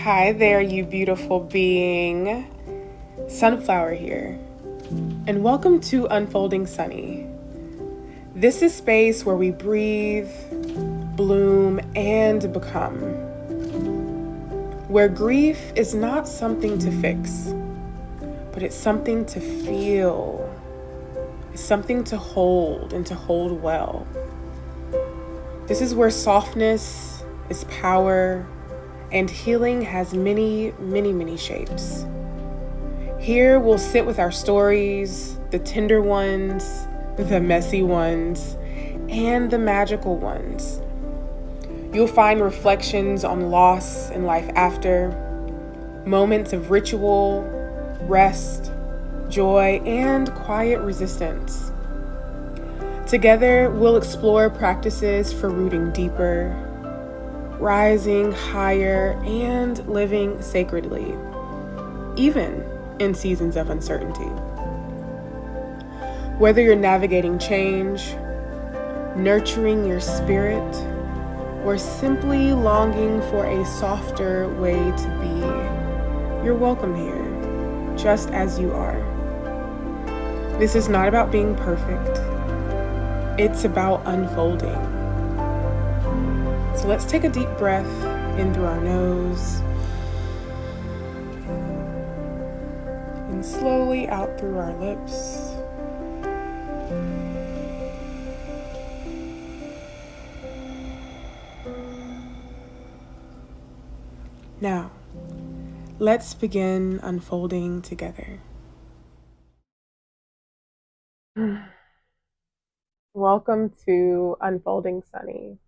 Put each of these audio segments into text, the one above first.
Hi there, you beautiful being. Sunflower here, and welcome to Unfolding Sunny. This is space where we breathe, bloom, and become. Where grief is not something to fix, but it's something to feel. It's something to hold and to hold well. This is where softness is power and healing has many, many, many shapes. Here we'll sit with our stories, the tender ones, the messy ones, and the magical ones. You'll find reflections on loss and life after, moments of ritual, rest, joy, and quiet resistance. Together, we'll explore practices for rooting deeper, rising higher, and living sacredly, even in seasons of uncertainty. Whether you're navigating change, nurturing your spirit, or simply longing for a softer way to be, you're welcome here, just as you are. This is not about being perfect. It's about unfolding. So let's take a deep breath in through our nose and slowly out through our lips. Now, let's begin unfolding together. Welcome to Unfolding Sunny.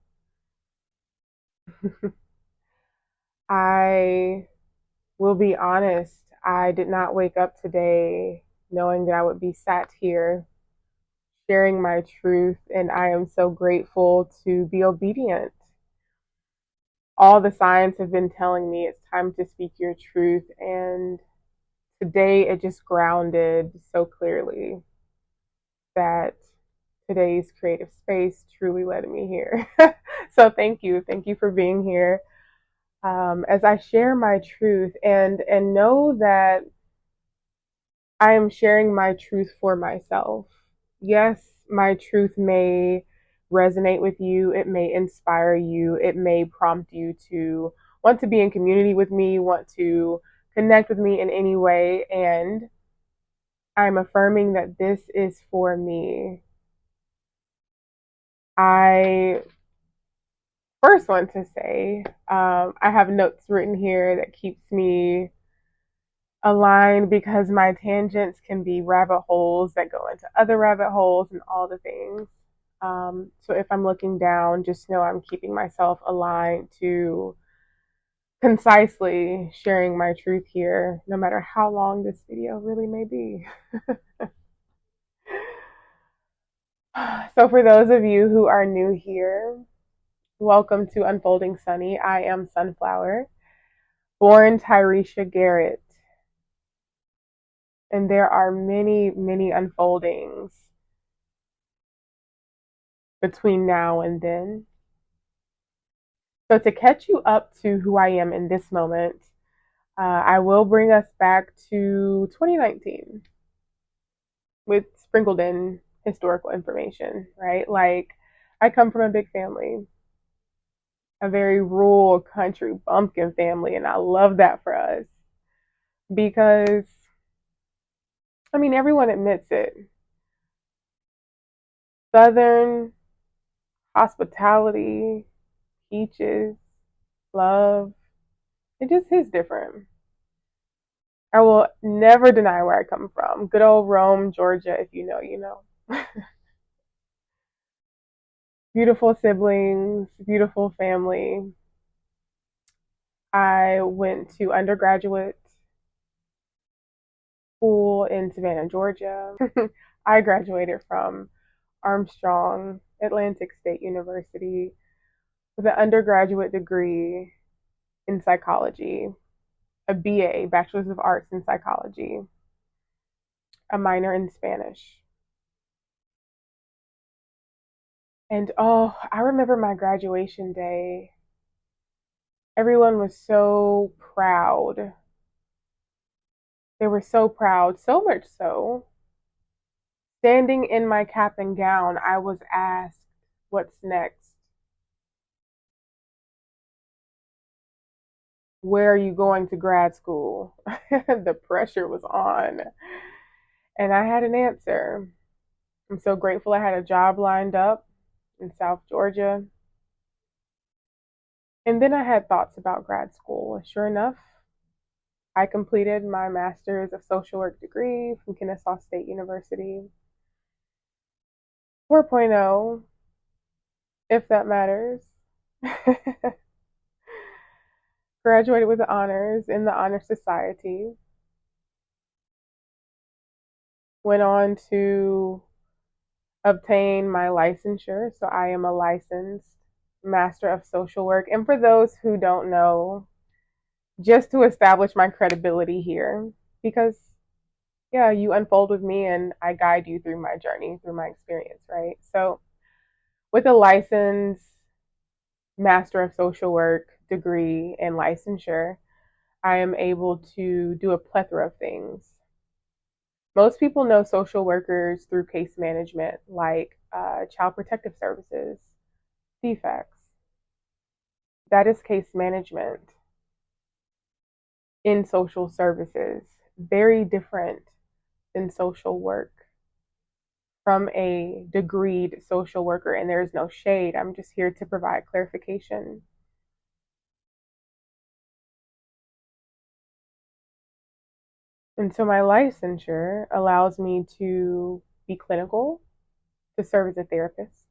I will be honest, I did not wake up today knowing that I would be sat here sharing my truth, and I am so grateful to be obedient. All the signs have been telling me it's time to speak your truth, and today it just grounded so clearly that today's creative space truly led me here. So thank you. Thank you for being here. As I share my truth and know that I am sharing my truth for myself. Yes, my truth may resonate with you. It may inspire you. It may prompt you to want to be in community with me, want to connect with me in any way. And I'm affirming that this is for me. I first want to say I have notes written here that keeps me aligned because my tangents can be rabbit holes that go into other rabbit holes and all the things. So if I'm looking down, just know I'm keeping myself aligned to concisely sharing my truth here, no matter how long this video really may be. So for those of you who are new here, welcome to Unfolding Sunny. I am Sunflower, born Tyresha Garrett. And there are many, many unfoldings between now and then. So to catch you up to who I am in this moment, I will bring us back to 2019 with sprinkled in historical information, right? Like, I come from a big family, a very rural country bumpkin family, and I love that for us because, I mean, everyone admits it. Southern hospitality, peaches, love, it just hits different. I will never deny where I come from. Good old Rome, Georgia, if you know, you know. Beautiful siblings, beautiful family. I went to undergraduate school in Savannah, Georgia. I graduated from Armstrong Atlantic State University with an undergraduate degree in psychology, a BA, Bachelor's of Arts in Psychology, a minor in Spanish. And oh, I remember my graduation day. Everyone was so proud. They were so proud, so much so. Standing in my cap and gown, I was asked, what's next? Where are you going to grad school? The pressure was on. And I had an answer. I'm so grateful I had a job lined up in South Georgia. And then I had thoughts about grad school. Sure enough, I completed my master's of social work degree from Kennesaw State University. 4.0, if that matters. Graduated with honors in the Honor Society. Went on to obtain my licensure. So I am a licensed master of social work. And for those who don't know, just to establish my credibility here, because yeah, you unfold with me and I guide you through my journey, through my experience, right? So with a license, master of social work degree and licensure, I am able to do a plethora of things. Most people know social workers through case management, like child protective services, defects. That is case management in social services, very different than social work from a degreed social worker. And there is no shade. I'm just here to provide clarification. And so my licensure allows me to be clinical, to serve as a therapist.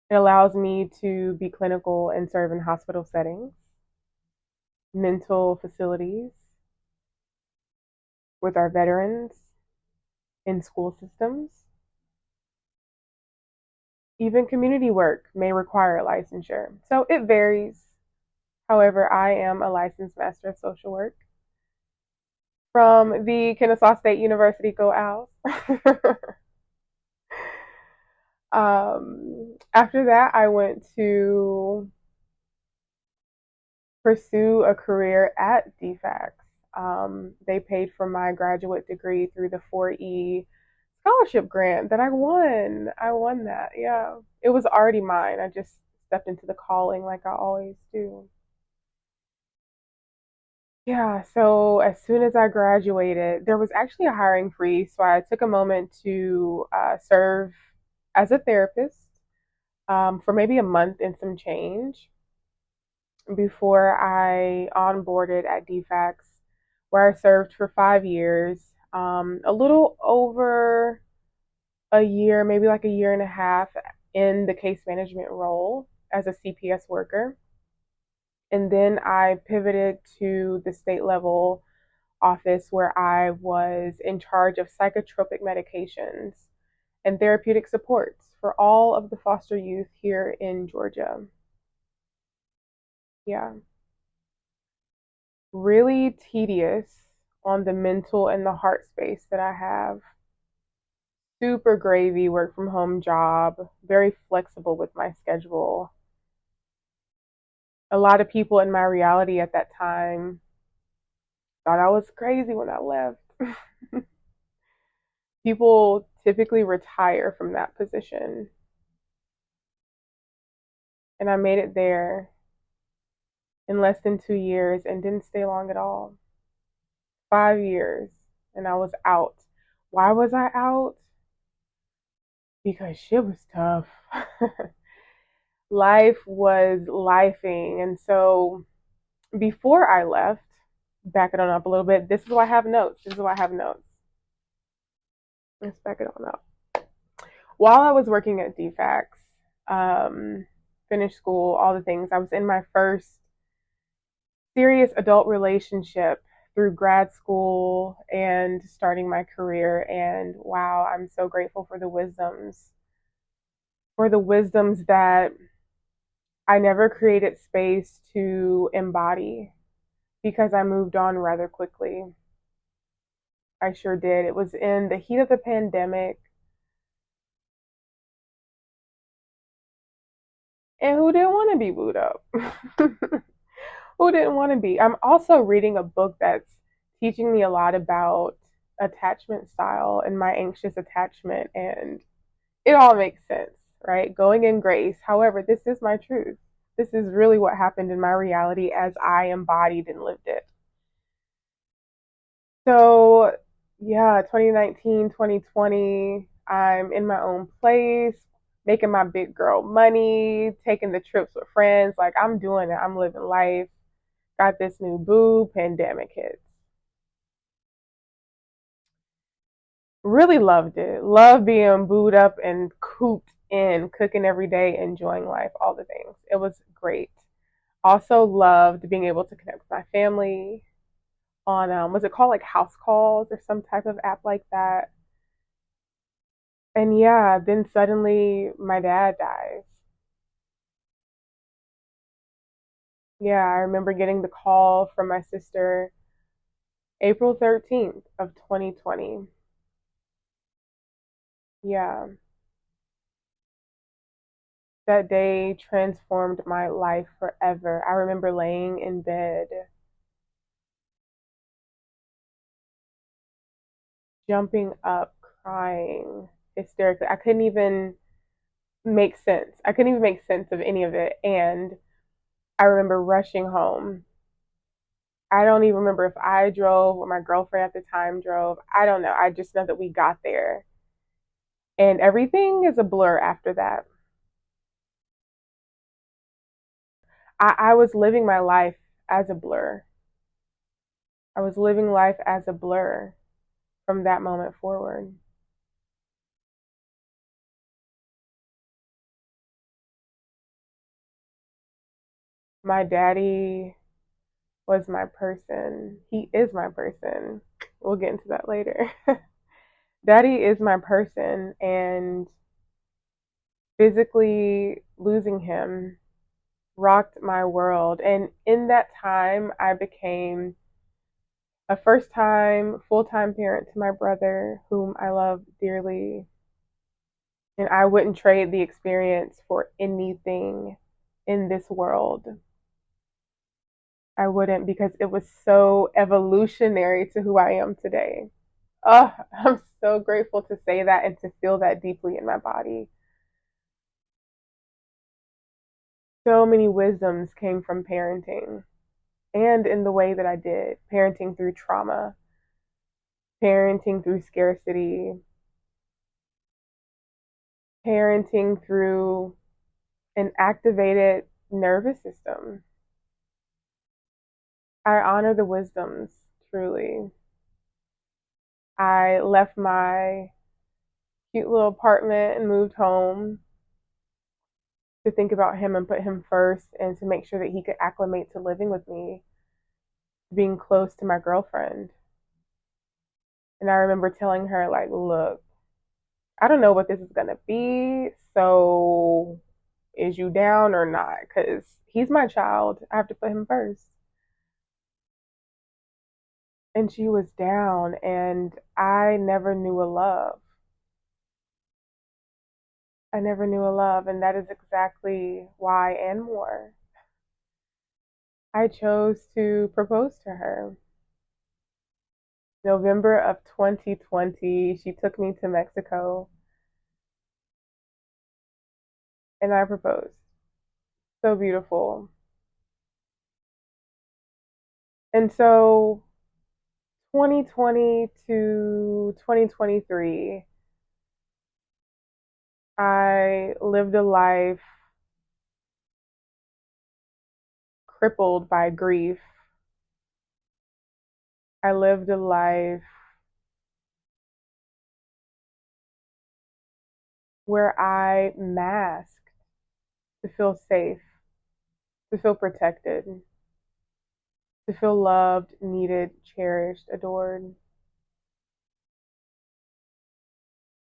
It allows me to be clinical and serve in hospital settings, mental facilities, with our veterans, in school systems. Even community work may require a licensure. So it varies. However, I am a licensed master of social work from the Kennesaw State University, Go Owls. After that, I went to pursue a career at DFACS. They paid for my graduate degree through the 4E scholarship grant that I won. I won that. Yeah. It was already mine. I just stepped into the calling like I always do. Yeah, so as soon as I graduated, there was actually a hiring freeze. So I took a moment to serve as a therapist for maybe a month and some change before I onboarded at DFACS, where I served for 5 years, a little over a year, maybe like a year and a half in the case management role as a CPS worker. And then I pivoted to the state level office where I was in charge of psychotropic medications and therapeutic supports for all of the foster youth here in Georgia. Yeah, really tedious on the mental and the heart space that I have. Super gravy work from home job, very flexible with my schedule. A lot of people in my reality at that time thought I was crazy when I left. People typically retire from that position. And I made it there in less than 2 years and didn't stay long at all. 5 years and I was out. Why was I out? Because shit was tough. Life was lifing. And so before I left, back it on up a little bit. This is why I have notes. This is why I have notes. Let's back it on up. While I was working at DFACS, finished school, all the things, I was in my first serious adult relationship through grad school and starting my career. And wow, I'm so grateful for the wisdoms that I never created space to embody because I moved on rather quickly. I sure did. It was in the heat of the pandemic. And who didn't want to be booed up? Who didn't want to be? I'm also reading a book that's teaching me a lot about attachment style and my anxious attachment, and it all makes sense, right? Going in grace. However, this is my truth. This is really what happened in my reality as I embodied and lived it. So, yeah, 2019, 2020, I'm in my own place, making my big girl money, taking the trips with friends. Like, I'm doing it. I'm living life. Got this new boo, pandemic hits. Really loved it. Love being booed up and cooped in, cooking every day, enjoying life, all the things. It was great. Also loved being able to connect with my family on was it called like house calls or some type of app like that. And yeah, then suddenly my dad dies. Yeah, I remember getting the call from my sister April 13th of 2020. Yeah, that day transformed my life forever. I remember laying in bed, jumping up, crying hysterically. I couldn't even make sense. I couldn't even make sense of any of it. And I remember rushing home. I don't even remember if I drove or my girlfriend at the time drove. I don't know. I just know that we got there. And everything is a blur after that. I was living my life as a blur. I was living life as a blur from that moment forward. My daddy was my person. He is my person. We'll get into that later. Daddy is my person, and physically losing him rocked my world. And in that time, I became a first time full time parent to my brother, whom I love dearly. And I wouldn't trade the experience for anything in this world. I wouldn't, because it was so evolutionary to who I am today. Oh, I'm so grateful to say that and to feel that deeply in my body. So many wisdoms came from parenting and in the way that I did. Parenting through trauma, parenting through scarcity, parenting through an activated nervous system. I honor the wisdoms, truly. I left my cute little apartment and moved home to think about him and put him first and to make sure that he could acclimate to living with me, being close to my girlfriend. And I remember telling her, like, look, I don't know what this is going to be. So is you down or not? Because he's my child. I have to put him first. And she was down, and I never knew a love. I never knew a love, and that is exactly why and more. I chose to propose to her. November of 2020, she took me to Mexico and I proposed. So beautiful. And so 2020 to 2023, I lived a life crippled by grief. I lived a life where I masked to feel safe, to feel protected, to feel loved, needed, cherished, adored.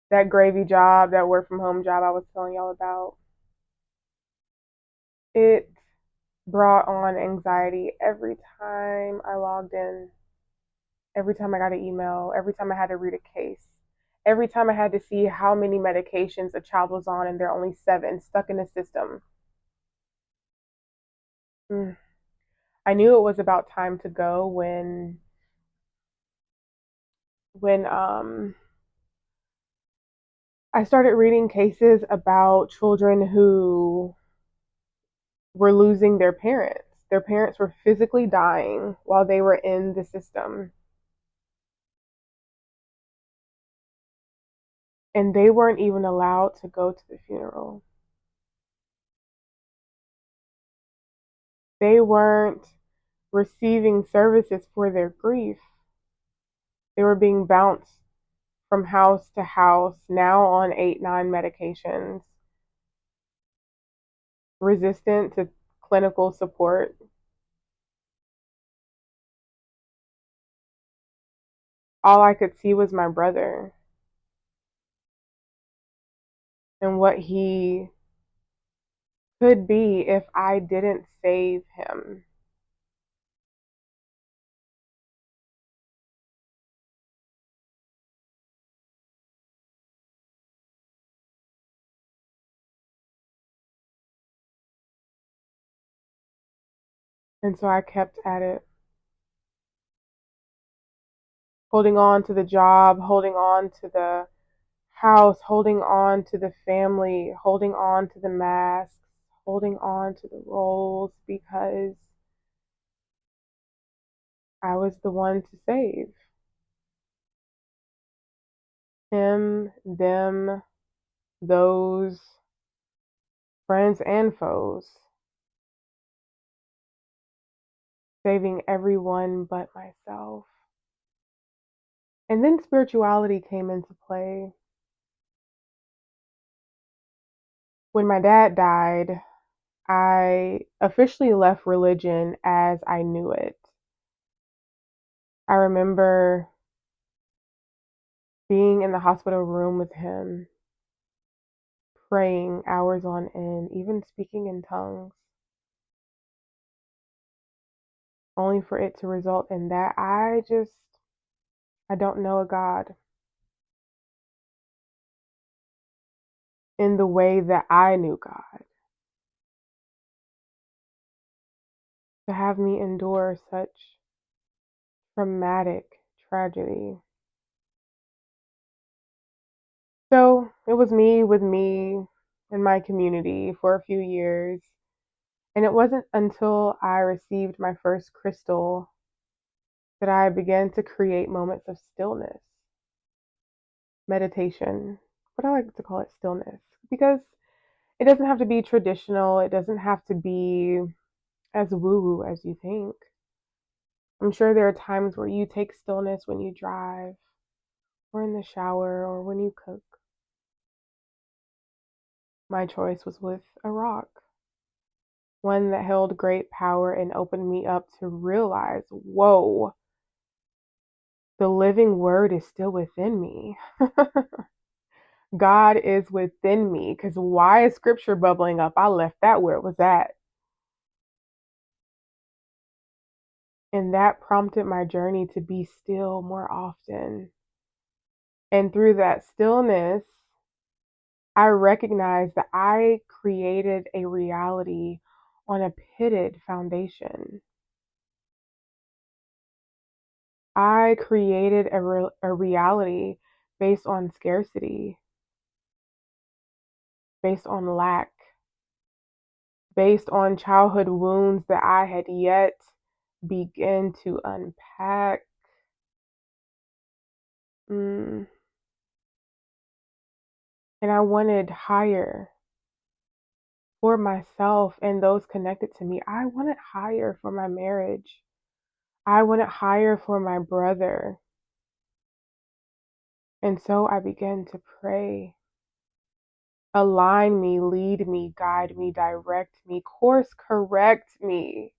That gravy job, that work from home job I was telling y'all about, it brought on anxiety every time I logged in, every time I got an email, every time I had to read a case, every time I had to see how many medications a child was on and they're only 7 stuck in the system. Mm. I knew it was about time to go when I started reading cases about children who were losing their parents. Their parents were physically dying while they were in the system, and they weren't even allowed to go to the funeral. They weren't receiving services for their grief. They were being bounced from house to house, now on 8, 9 medications, resistant to clinical support. All I could see was my brother and what he could be if I didn't save him. And so I kept at it, holding on to the job, holding on to the house, holding on to the family, holding on to the masks, holding on to the roles because I was the one to save him, them, those, friends and foes, saving everyone but myself. And then spirituality came into play. When my dad died, I officially left religion as I knew it. I remember being in the hospital room with him, praying hours on end, even speaking in tongues, only for it to result in that I don't know a God in the way that I knew God. To have me endure such traumatic tragedy. So it was me with me in my community for a few years. And it wasn't until I received my first crystal that I began to create moments of stillness, meditation, but I like to call it stillness because it doesn't have to be traditional, it doesn't have to be as woo woo as you think. I'm sure there are times where you take stillness when you drive, or in the shower, or when you cook. My choice was with a rock, one that held great power and opened me up to realize, whoa, the living word is still within me. God is within me. Because why is scripture bubbling up? I left that where it was at. And that prompted my journey to be still more often. And through that stillness, I recognized that I created a reality on a pitted foundation. I created a reality based on scarcity, based on lack, based on childhood wounds that I had yet begin to unpack. Mm. And I wanted higher for myself and those connected to me. I wanted higher for my marriage. I wanted higher for my brother. And so I began to pray. Align me, lead me, guide me, direct me, course correct me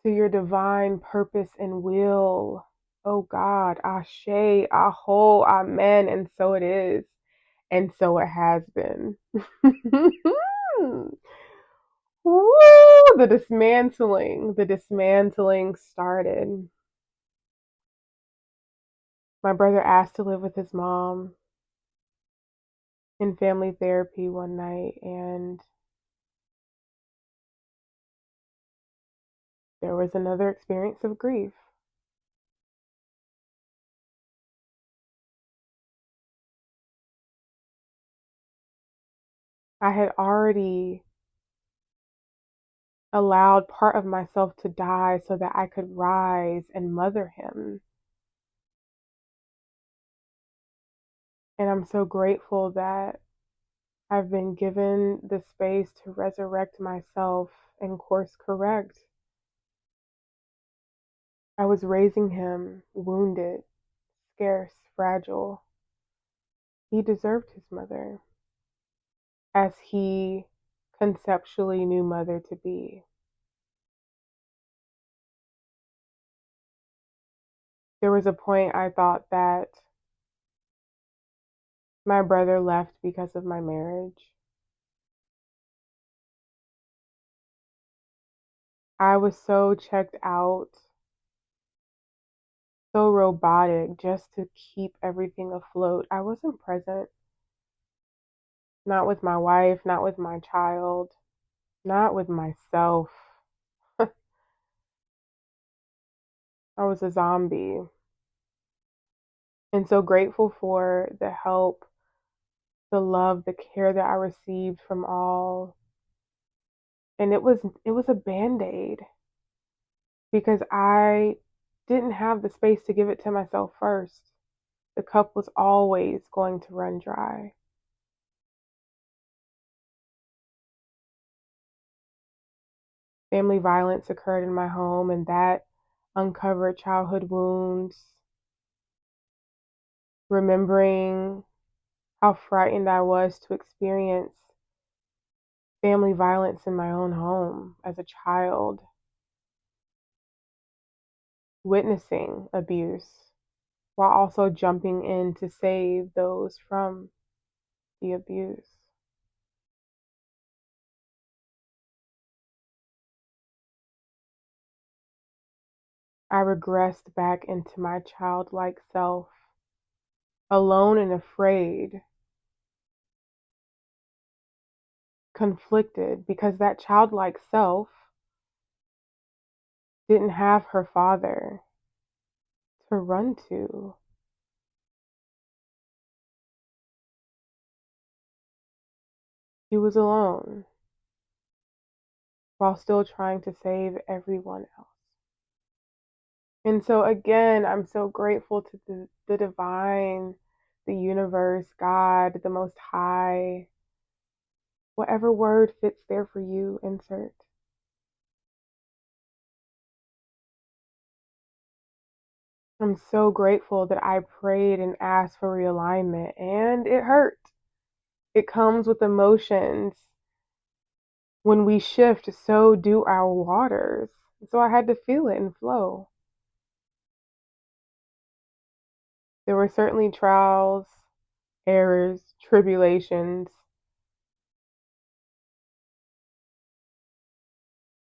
to your divine purpose and will. Oh God, Ashe, Aho, Amen. And so it is. And so it has been. Woo! The dismantling started. My brother asked to live with his mom in family therapy one night, and There was another experience of grief. I had already allowed part of myself to die so that I could rise and mother him. And I'm so grateful that I've been given the space to resurrect myself and course correct. I was raising him wounded, scarce, fragile. He deserved his mother, as he conceptually knew mother to be. There was a point I thought that my brother left because of my marriage. I was so checked out, so robotic just to keep everything afloat. I wasn't present, not with my wife, not with my child, not with myself. I was a zombie. And so grateful for the help, the love, the care that I received from all. And it was a band-aid because I didn't have the space to give it to myself first. The cup was always going to run dry. Family violence occurred in my home, and that uncovered childhood wounds. Remembering how frightened I was to experience family violence in my own home as a child, witnessing abuse while also jumping in to save those from the abuse. I regressed back into my childlike self, alone and afraid, conflicted, because that childlike self didn't have her father to run to. She was alone while still trying to save everyone else. And so, again, I'm so grateful to the divine, the universe, God, the Most High, whatever word fits there for you, insert. I'm so grateful that I prayed and asked for realignment, and it hurt. It comes with emotions. When we shift, so do our waters. So I had to feel it and flow. There were certainly trials, errors, tribulations,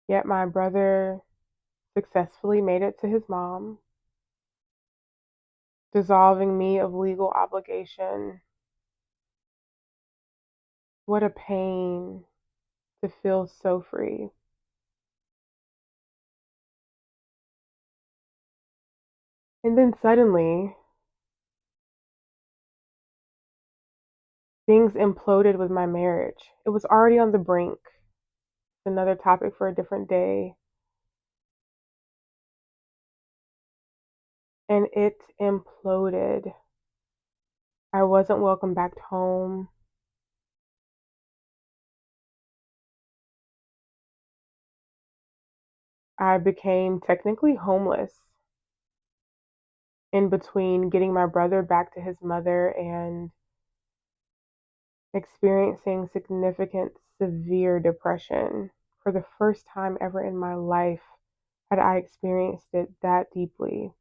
yet my brother successfully made it to his mom, dissolving me of legal obligation. What a pain to feel so free. And then suddenly, things imploded with my marriage. It was already on the brink. Another topic for a different day. And it imploded. I wasn't welcome back home. I became technically homeless in between getting my brother back to his mother and experiencing significant, severe depression. For the first time ever in my life had I experienced it that deeply.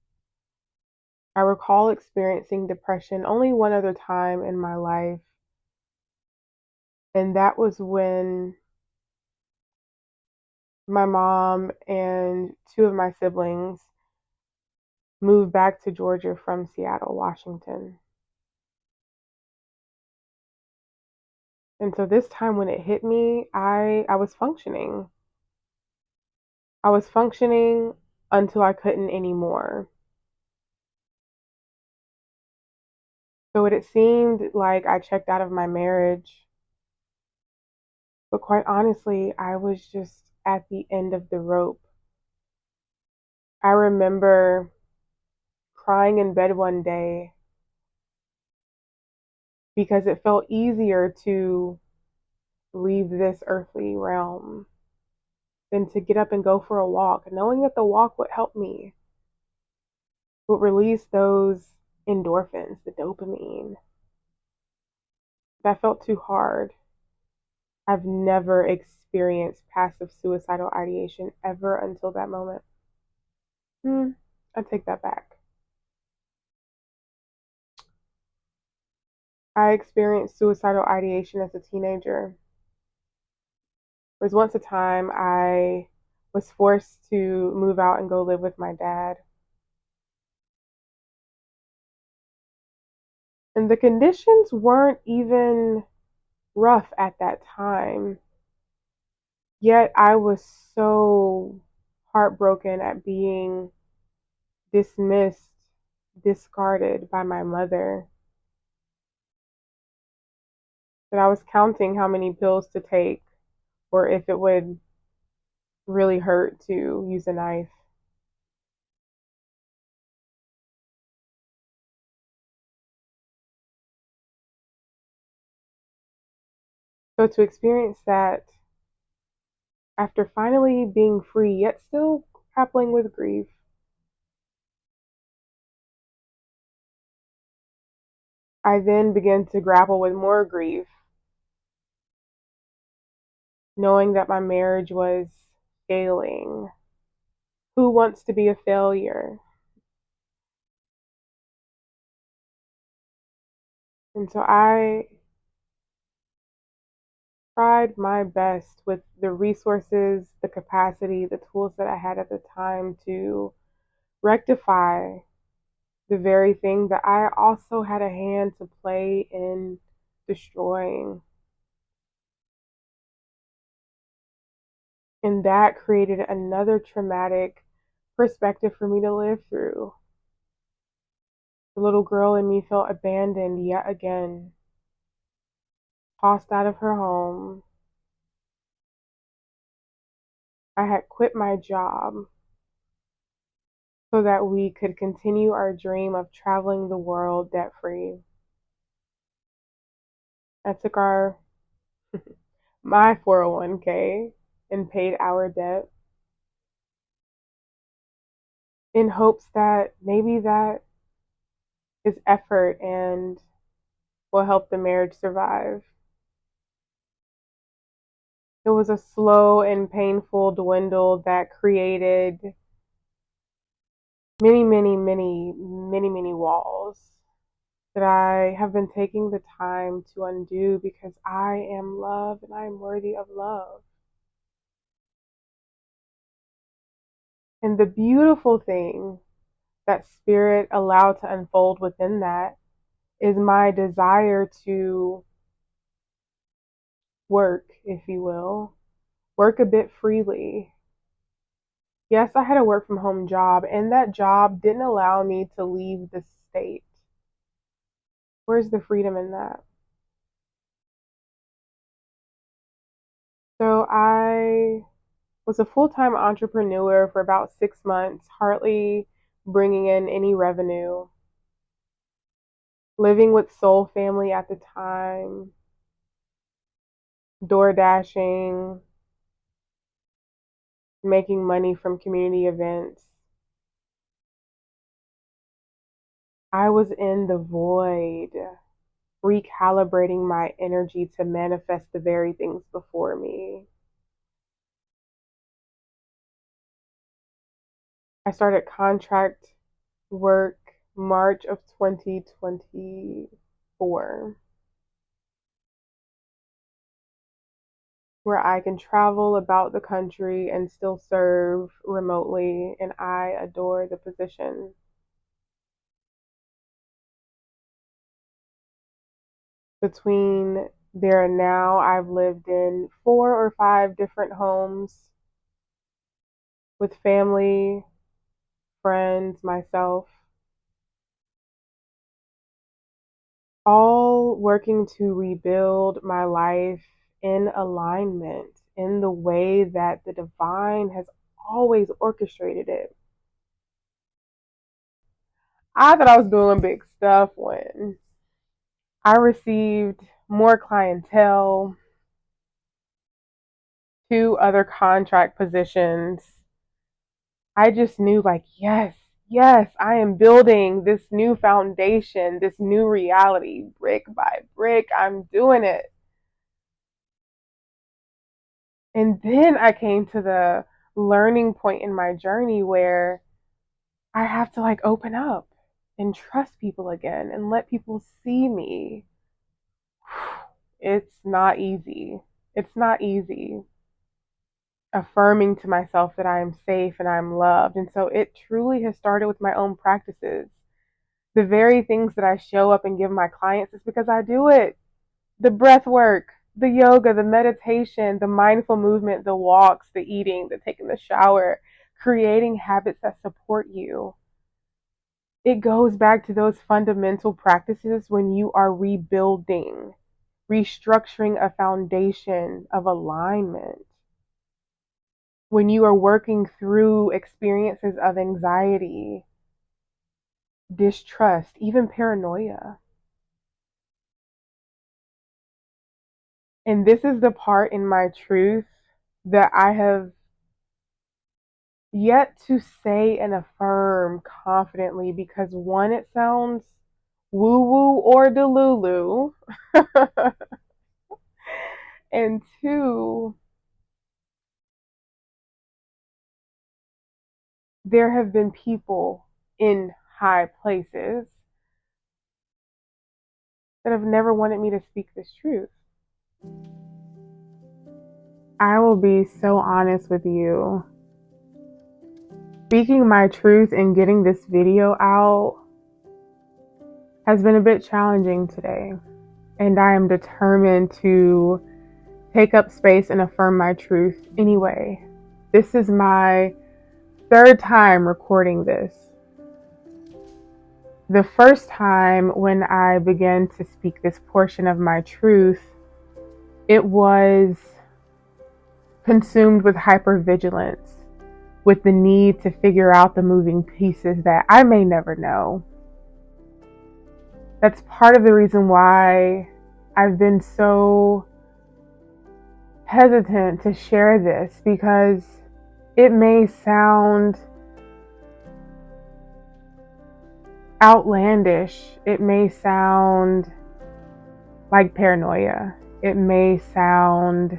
I recall experiencing depression only one other time in my life, and that was when my mom and two of my siblings moved back to Georgia from Seattle, Washington. And so this time when it hit me, I was functioning. I was functioning until I couldn't anymore. So it seemed like I checked out of my marriage, but quite honestly, I was just at the end of the rope. I remember crying in bed one day because it felt easier to leave this earthly realm than to get up and go for a walk, knowing that the walk would help me, would release those endorphins, the dopamine. That felt too hard. I've never experienced passive suicidal ideation ever until that moment. I take that back. I experienced suicidal ideation as a teenager. There was once a time I was forced to move out and go live with my dad. And the conditions weren't even rough at that time. Yet I was so heartbroken at being dismissed, discarded by my mother, that I was counting how many pills to take or if it would really hurt to use a knife. So to experience that after finally being free, yet still grappling with grief, I then began to grapple with more grief, knowing that my marriage was failing. Who wants to be a failure? And so I tried my best with the resources, the capacity, the tools that I had at the time to rectify the very thing that I also had a hand to play in destroying. And that created another traumatic perspective for me to live through. The little girl in me felt abandoned yet again, tossed out of her home. I had quit my job so that we could continue our dream of traveling the world debt free. I took our my 401k and paid our debt in hopes that maybe that is effort and will help the marriage survive. It was a slow and painful dwindle that created many walls that I have been taking the time to undo because I am love and I am worthy of love. And the beautiful thing that spirit allowed to unfold within that is my desire to work, if you will, work a bit freely. Yes, I had a work from home job, and that job didn't allow me to leave the state. Where's the freedom in that? So I was a full time entrepreneur for about 6 months, hardly bringing in any revenue, living with Soul Family at the time, door dashing, making money from community events. I was in the void, recalibrating my energy to manifest the very things before me. I started contract work March of 2024, where I can travel about the country and still serve remotely, and I adore the position. Between there and now, I've lived in 4 or 5 different homes, with family, friends, myself, all working to rebuild my life in alignment in the way that the divine has always orchestrated it. I thought I was doing big stuff when I received more clientele, 2 other contract positions. I just knew, like, yes, yes, I am building this new foundation, this new reality, brick by brick. I'm doing it. And then I came to the learning point in my journey where I have to like open up and trust people again and let people see me. It's not easy. It's not easy affirming to myself that I am safe and I'm loved. And so it truly has started with my own practices. The very things that I show up and give my clients is because I do it. The breath work, the yoga, the meditation, the mindful movement, the walks, the eating, the taking the shower, creating habits that support you. It goes back to those fundamental practices when you are rebuilding, restructuring a foundation of alignment. When you are working through experiences of anxiety, distrust, even paranoia. And this is the part in my truth that I have yet to say and affirm confidently because one, it sounds woo woo or delulu, and two, there have been people in high places that have never wanted me to speak this truth. I will be so honest with you. Speaking my truth and getting this video out has been a bit challenging today. And I am determined to take up space and affirm my truth anyway. This is my 3rd time recording this. The first time when I began to speak this portion of my truth, it was consumed with hypervigilance, with the need to figure out the moving pieces that I may never know. That's part of the reason why I've been so hesitant to share this, because it may sound outlandish. It may sound like paranoia. It may sound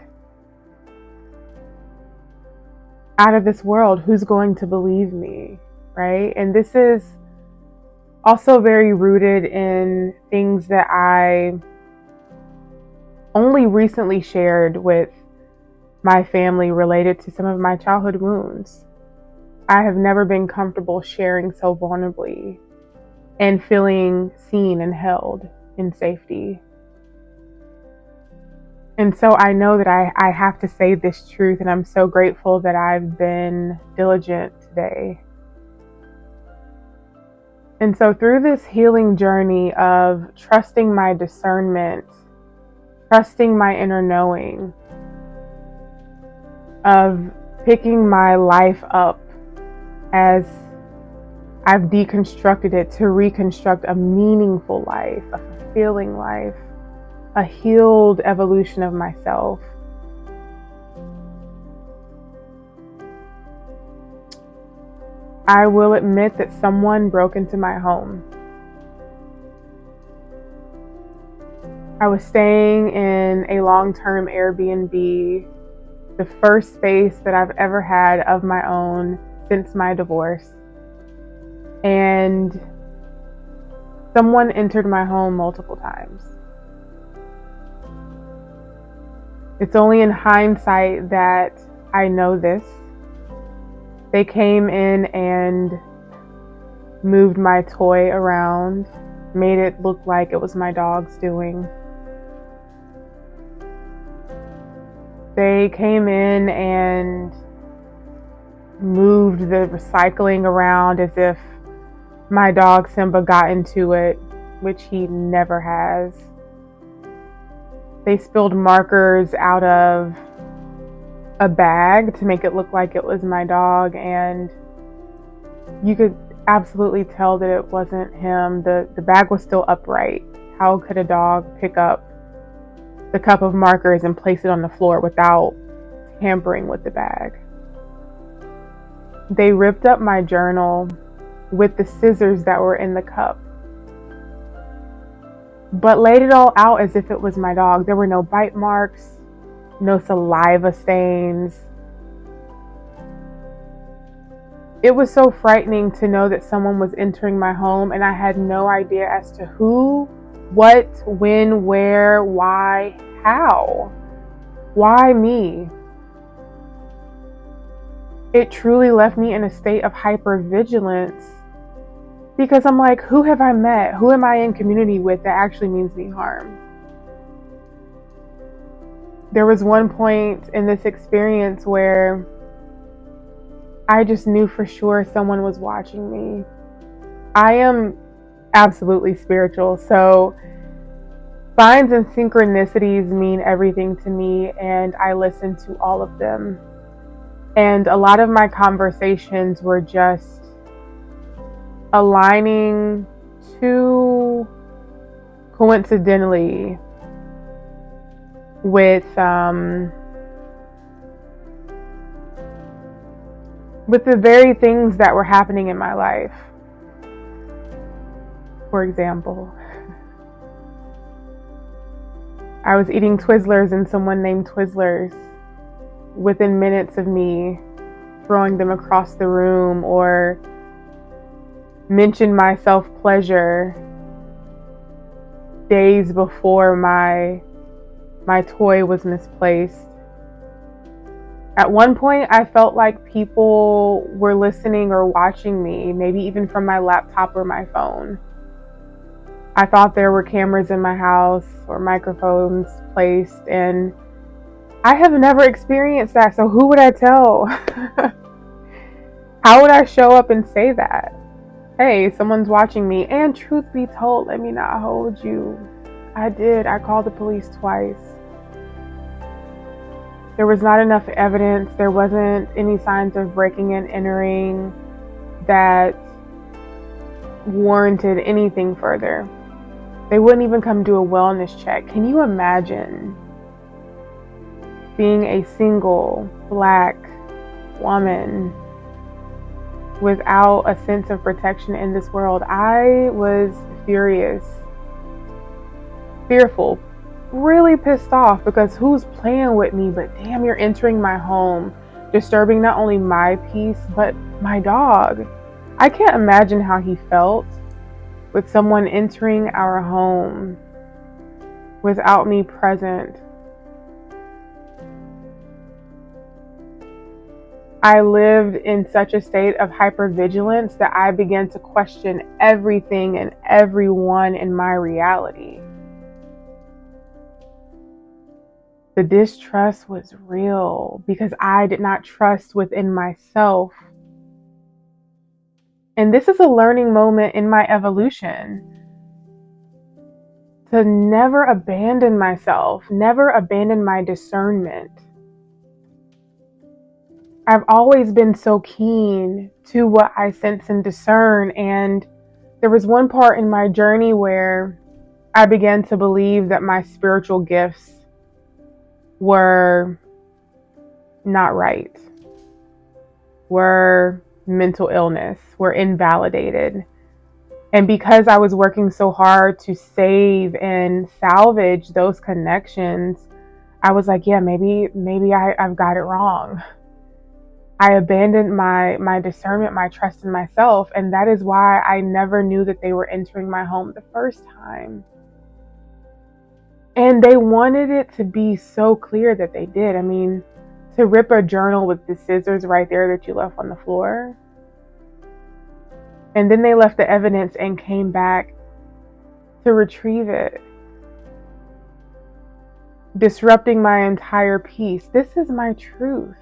out of this world. Who's going to believe me, right? And this is also very rooted in things that I only recently shared with my family related to some of my childhood wounds. I have never been comfortable sharing so vulnerably and feeling seen and held in safety. And so I know that I have to say this truth, and I'm so grateful that I've been diligent today. And so through this healing journey of trusting my discernment, trusting my inner knowing, of picking my life up as I've deconstructed it to reconstruct a meaningful life, a fulfilling life, a healed evolution of myself. I will admit that someone broke into my home. I was staying in a long-term Airbnb, the first space that I've ever had of my own since my divorce. And someone entered my home multiple times. It's only in hindsight that I know this. They came in and moved my toy around, made it look like it was my dog's doing. They came in and moved the recycling around as if my dog Simba got into it, which he never has. They spilled markers out of a bag to make it look like it was my dog, and you could absolutely tell that it wasn't him. The bag was still upright. How could a dog pick up the cup of markers and place it on the floor without tampering with the bag? They ripped up my journal with the scissors that were in the cup, but laid it all out as if it was my dog. There were no bite marks, no saliva stains. It was so frightening to know that someone was entering my home and I had no idea as to who, what, when, where, why, how. Why me? It truly left me in a state of hypervigilance because I'm like, who have I met? Who am I in community with that actually means me harm? There was one point in this experience where I just knew for sure someone was watching me. I am absolutely spiritual, so signs and synchronicities mean everything to me, and I listen to all of them. And a lot of my conversations were just aligning too coincidentally with the very things that were happening in my life. For example, I was eating Twizzlers and someone named Twizzlers within minutes of me throwing them across the room, or mentioned my self-pleasure days before my toy was misplaced. At one point, I felt like people were listening or watching me, maybe even from my laptop or my phone. I thought there were cameras in my house or microphones placed, and I have never experienced that, so who would I tell? How would I show up and say that? Hey, someone's watching me. And truth be told, let me not hold you, I did. I called the police twice. There was not enough evidence. There wasn't any signs of breaking and entering that warranted anything further. They wouldn't even come do a wellness check. Can you imagine being a single Black woman without a sense of protection in this world? I was furious, fearful, really pissed off, because who's playing with me? But damn, you're entering my home, disturbing not only my peace, but my dog. I can't imagine how he felt with someone entering our home without me present. I lived in such a state of hypervigilance that I began to question everything and everyone in my reality. The distrust was real because I did not trust within myself. And this is a learning moment in my evolution. To never abandon myself, never abandon my discernment. I've always been so keen to what I sense and discern, and there was one part in my journey where I began to believe that my spiritual gifts were not right, were mental illness, were invalidated. And because I was working so hard to save and salvage those connections, I was like, yeah, maybe I've got it wrong. I abandoned my discernment, my trust in myself, and that is why I never knew that they were entering my home the first time. And they wanted it to be so clear that they did. I mean, to rip a journal with the scissors right there that you left on the floor. And then they left the evidence and came back to retrieve it, disrupting my entire peace. This is my truth.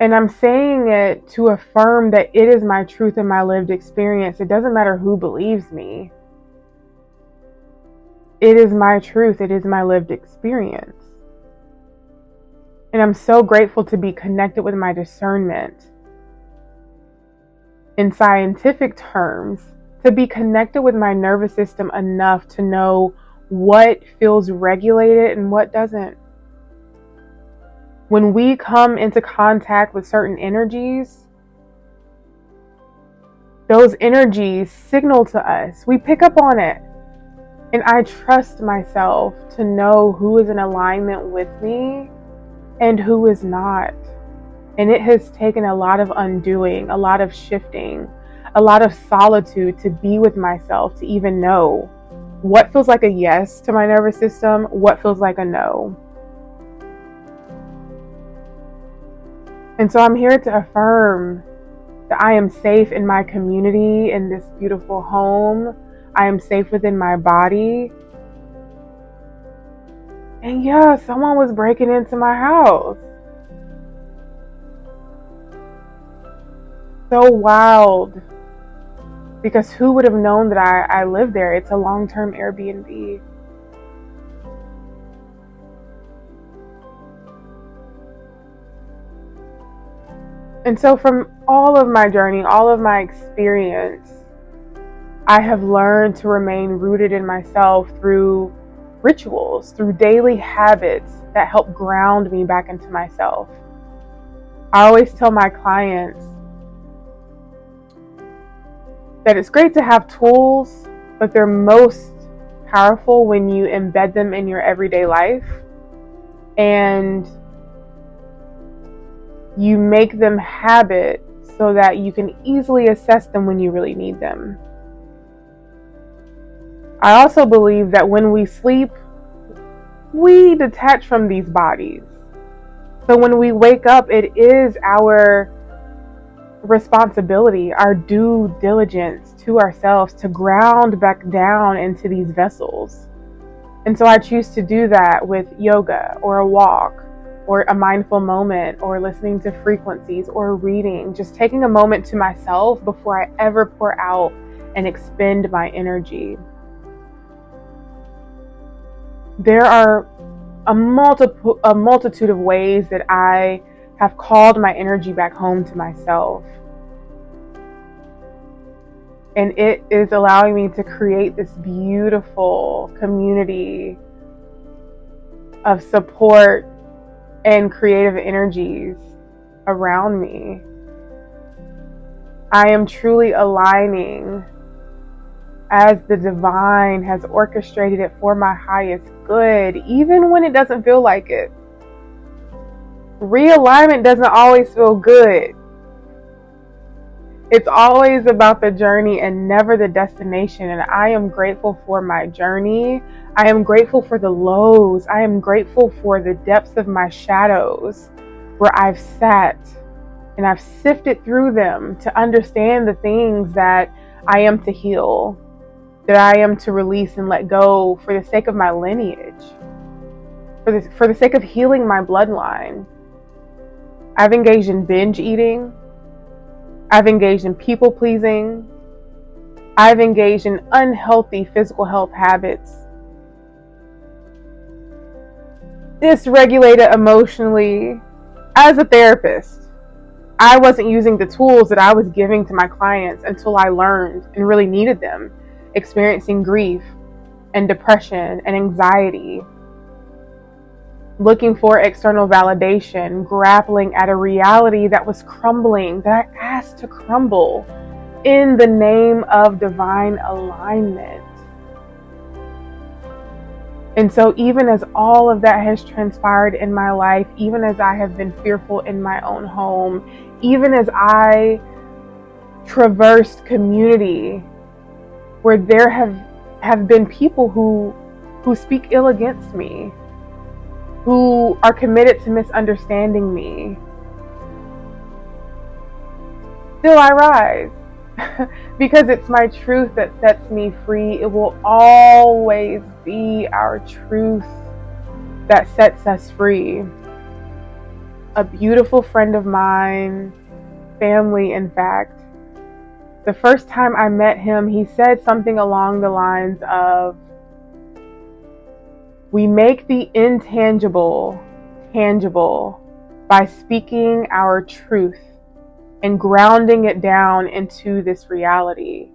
And I'm saying it to affirm that it is my truth and my lived experience. It doesn't matter who believes me. It is my truth. It is my lived experience. And I'm so grateful to be connected with my discernment. In scientific terms, to be connected with my nervous system enough to know what feels regulated and what doesn't. When we come into contact with certain energies, those energies signal to us. We pick up on it. And I trust myself to know who is in alignment with me and who is not. And it has taken a lot of undoing, a lot of shifting, a lot of solitude to be with myself, to even know what feels like a yes to my nervous system, what feels like a no. And so I'm here to affirm that I am safe in my community, in this beautiful home. I am safe within my body. And yeah, someone was breaking into my house. So wild. Because who would have known that I live there? It's a long-term Airbnb. And so from all of my journey, all of my experience, I have learned to remain rooted in myself through rituals, through daily habits that help ground me back into myself. I always tell my clients that it's great to have tools, but they're most powerful when you embed them in your everyday life and you make them habit so that you can easily assess them when you really need them. I also believe that when we sleep, we detach from these bodies. So when we wake up, it is our responsibility, our due diligence to ourselves to ground back down into these vessels. And so I choose to do that with yoga or a walk or a mindful moment or listening to frequencies or reading, just taking a moment to myself before I ever pour out and expend my energy. There are a multitude of ways that I have called my energy back home to myself. And it is allowing me to create this beautiful community of support and creative energies around me. I am truly aligning as the divine has orchestrated it for my highest good, even when it doesn't feel like it. Realignment doesn't always feel good. It's always about the journey and never the destination. And I am grateful for my journey. I am grateful for the lows. I am grateful for the depths of my shadows where I've sat and I've sifted through them to understand the things that I am to heal, that I am to release and let go for the sake of my lineage, for the sake of healing my bloodline. I've engaged in binge eating. I've engaged in people pleasing. I've engaged in unhealthy physical health habits. Dysregulated emotionally. As a therapist, I wasn't using the tools that I was giving to my clients until I learned and really needed them. Experiencing grief and depression and anxiety. Looking for external validation, grappling at a reality that was crumbling, that I asked to crumble in the name of divine alignment. And so even as all of that has transpired in my life, even as I have been fearful in my own home, even as I traversed community where there have been people who speak ill against me, who are committed to misunderstanding me, still I rise. Because it's my truth that sets me free. It will always be our truth that sets us free. a beautiful friend of mine, family in fact. The first time I met him, he said something along the lines of, "We make the intangible tangible by speaking our truth and grounding it down into this reality.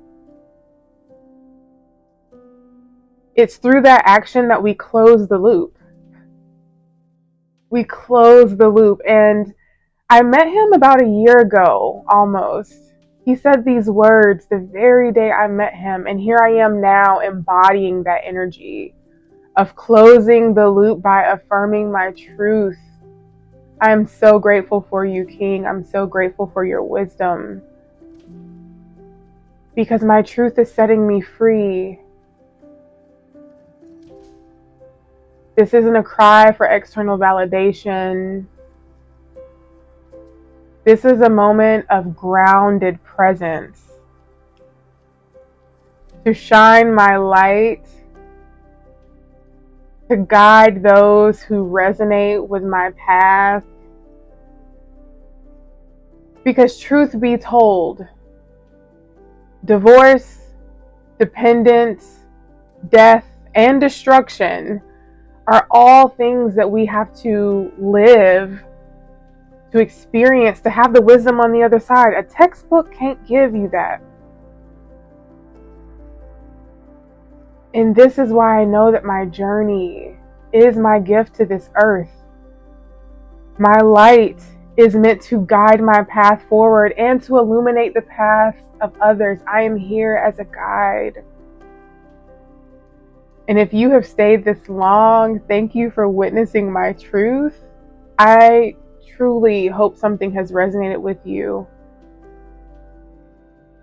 It's through that action that we close the loop." We close the loop. And I met him about a year ago, almost. He said these words the very day I met him, and here I am now embodying that energy of closing the loop by affirming my truth. I am so grateful for you, King. I'm so grateful for your wisdom, because my truth is setting me free. This isn't a cry for external validation. This is a moment of grounded presence to shine my light, to guide those who resonate with my path. Because truth be told, divorce, dependence, death, and destruction are all things that we have to live, to experience, to have the wisdom on the other side. A textbook can't give you that. And this is why I know that my journey is my gift to this earth. My light is meant to guide my path forward and to illuminate the paths of others. I am here as a guide. And if you have stayed this long, thank you for witnessing my truth. I truly hope something has resonated with you,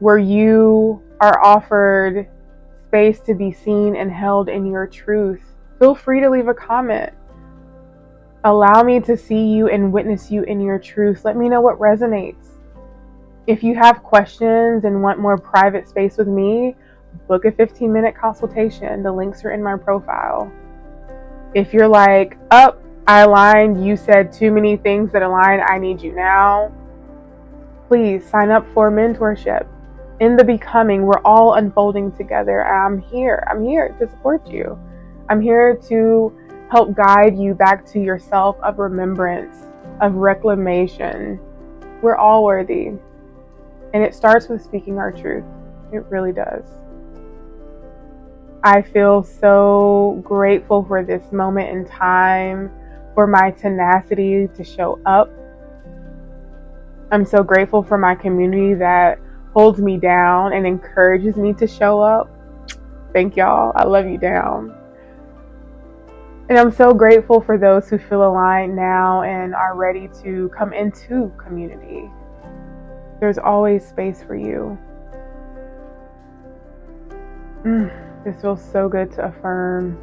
where you are offered space to be seen and held in your truth. Feel free to leave a comment. Allow me to see you and witness you in your truth. Let me know what resonates. If you have questions and want more private space with me, book a 15-minute consultation. The links are in my profile. If you're like, I aligned, you said too many things that align, I need you now, please sign up for mentorship. In the becoming, we're all unfolding together. I'm here to support you. I'm here to help guide you back to yourself of remembrance, of reclamation. We're all worthy. And it starts with speaking our truth. It really does. I feel so grateful for this moment in time, for my tenacity to show up. I'm so grateful for my community that holds me down and encourages me to show up. Thank y'all. I love you down. And I'm so grateful for those who feel aligned now and are ready to come into community. There's always space for you. This feels so good to affirm.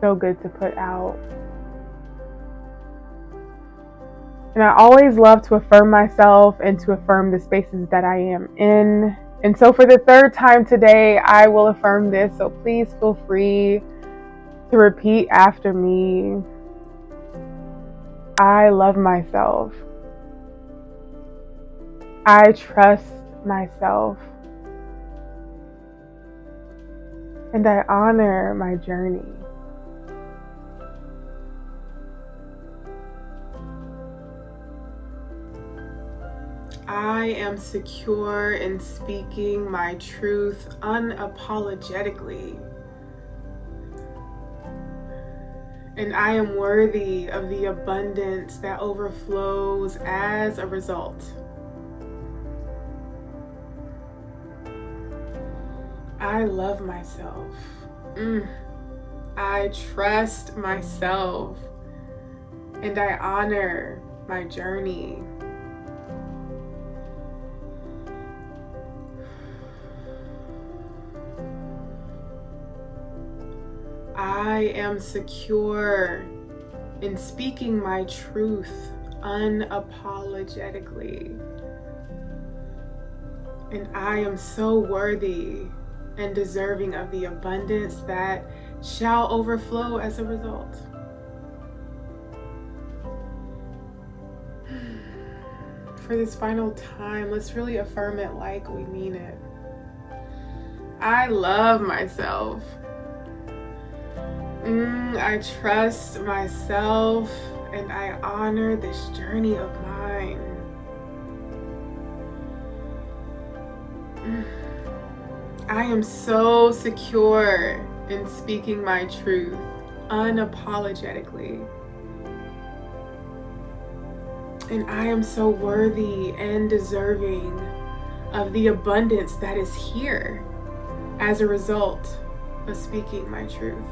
So good to put out. And I always love to affirm myself and to affirm the spaces that I am in. And so for the third time today, I will affirm this. So please feel free to repeat after me. I love myself. I trust myself. And I honor my journey. I am secure in speaking my truth unapologetically. And I am worthy of the abundance that overflows as a result. I love myself. I trust myself. And I honor my journey. I am secure in speaking my truth unapologetically. And I am so worthy and deserving of the abundance that shall overflow as a result. for this final time, let's really affirm it like we mean it. I love myself. I trust myself and I honor this journey of mine. I am so secure in speaking my truth unapologetically. And I am so worthy and deserving of the abundance that is here as a result of speaking my truth.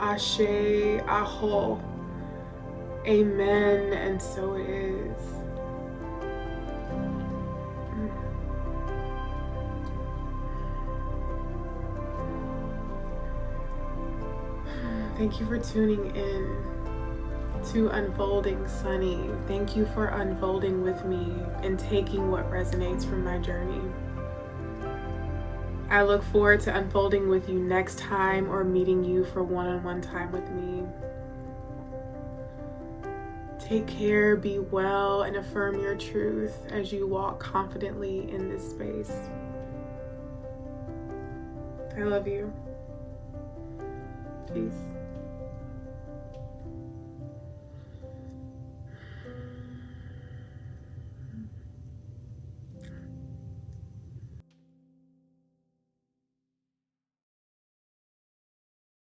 Ashe, Aho, Amen, and so it is. Thank you for tuning in to Unfolding Sunie. Thank you for unfolding with me and taking what resonates from my journey. I look forward to unfolding with you next time or meeting you for one-on-one time with me. Take care, be well, and affirm your truth as you walk confidently in this space. I love you. Peace.